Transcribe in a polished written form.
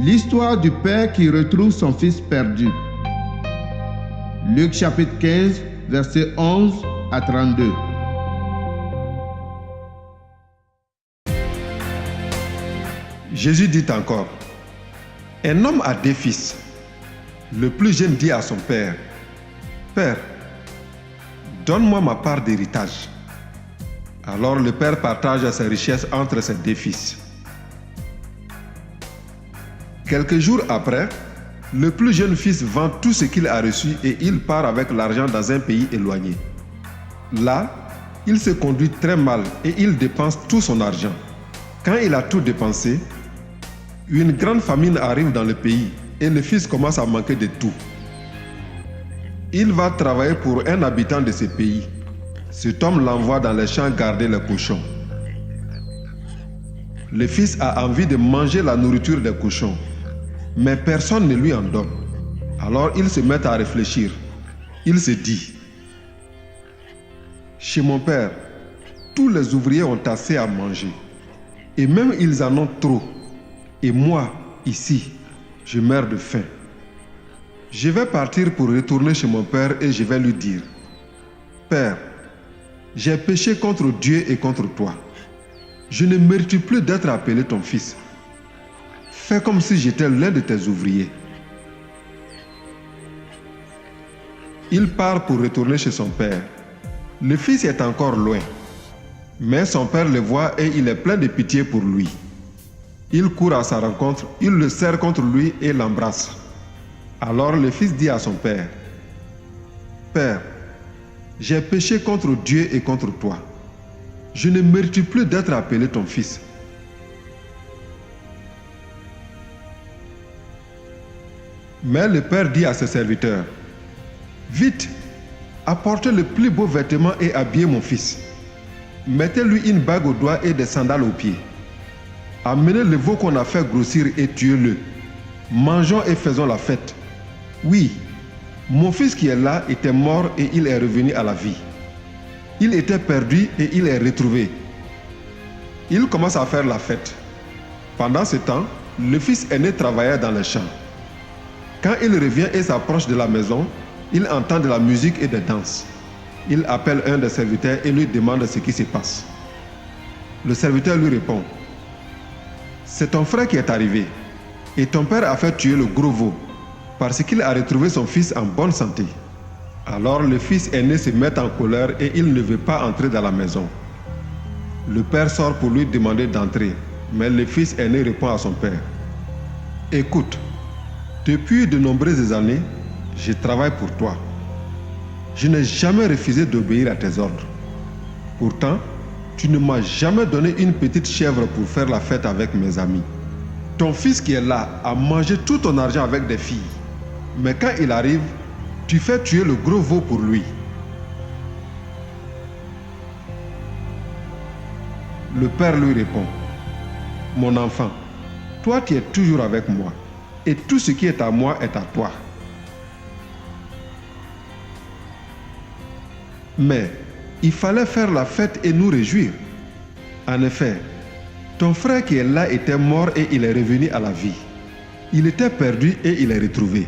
L'histoire du père qui retrouve son fils perdu. Luc chapitre 15, versets 11 à 32. Jésus dit encore, un homme a 2 fils. Le plus jeune dit à son père, « Père, donne-moi ma part d'héritage. » Alors le père partage ses richesses entre ses 2 fils. Quelques jours après, le plus jeune fils vend tout ce qu'il a reçu et il part avec l'argent dans un pays éloigné. Là, il se conduit très mal et il dépense tout son argent. Quand il a tout dépensé, une grande famine arrive dans le pays et le fils commence à manquer de tout. Il va travailler pour un habitant de ce pays. Cet homme l'envoie dans les champs garder les cochons. Le fils a envie de manger la nourriture des cochons, mais personne ne lui en donne. Alors il se met à réfléchir. Il se dit, « Chez mon père, tous les ouvriers ont assez à manger, et même ils en ont trop. Et moi, ici, je meurs de faim. Je vais partir pour retourner chez mon père et je vais lui dire, « Père, j'ai péché contre Dieu et contre toi. Je ne mérite plus d'être appelé ton fils. Fais comme si j'étais l'un de tes ouvriers. » Il part pour retourner chez son père. Le fils est encore loin, mais son père le voit et il est plein de pitié pour lui. Il court à sa rencontre, il le serre contre lui et l'embrasse. Alors le fils dit à son père, « Père, j'ai péché contre Dieu et contre toi. Je ne mérite plus d'être appelé ton fils. » Mais le père dit à ses serviteurs, « Vite, apportez le plus beau vêtement et habillez mon fils. Mettez-lui une bague au doigt et des sandales aux pieds. Amenez le veau qu'on a fait grossir et tuez-le. Mangeons et faisons la fête. Oui, mon fils qui est là était mort et il est revenu à la vie. Il était perdu et il est retrouvé. » Il commence à faire la fête. Pendant ce temps, le fils aîné travaillait dans les champs. Quand il revient et s'approche de la maison, il entend de la musique et des danses. Il appelle un des serviteurs et lui demande ce qui se passe. Le serviteur lui répond, « C'est ton frère qui est arrivé, et ton père a fait tuer le gros veau, parce qu'il a retrouvé son fils en bonne santé. » Alors le fils aîné se met en colère et il ne veut pas entrer dans la maison. Le père sort pour lui demander d'entrer, mais le fils aîné répond à son père, « Écoute, depuis de nombreuses années, je travaille pour toi. Je n'ai jamais refusé d'obéir à tes ordres. Pourtant, tu ne m'as jamais donné une petite chèvre pour faire la fête avec mes amis. Ton fils qui est là a mangé tout ton argent avec des filles. Mais quand il arrive, tu fais tuer le gros veau pour lui. » Le père lui répond, « Mon enfant, toi tu es toujours avec moi, et tout ce qui est à moi est à toi. Mais il fallait faire la fête et nous réjouir. En effet, ton frère qui est là était mort et il est revenu à la vie. Il était perdu et il est retrouvé. »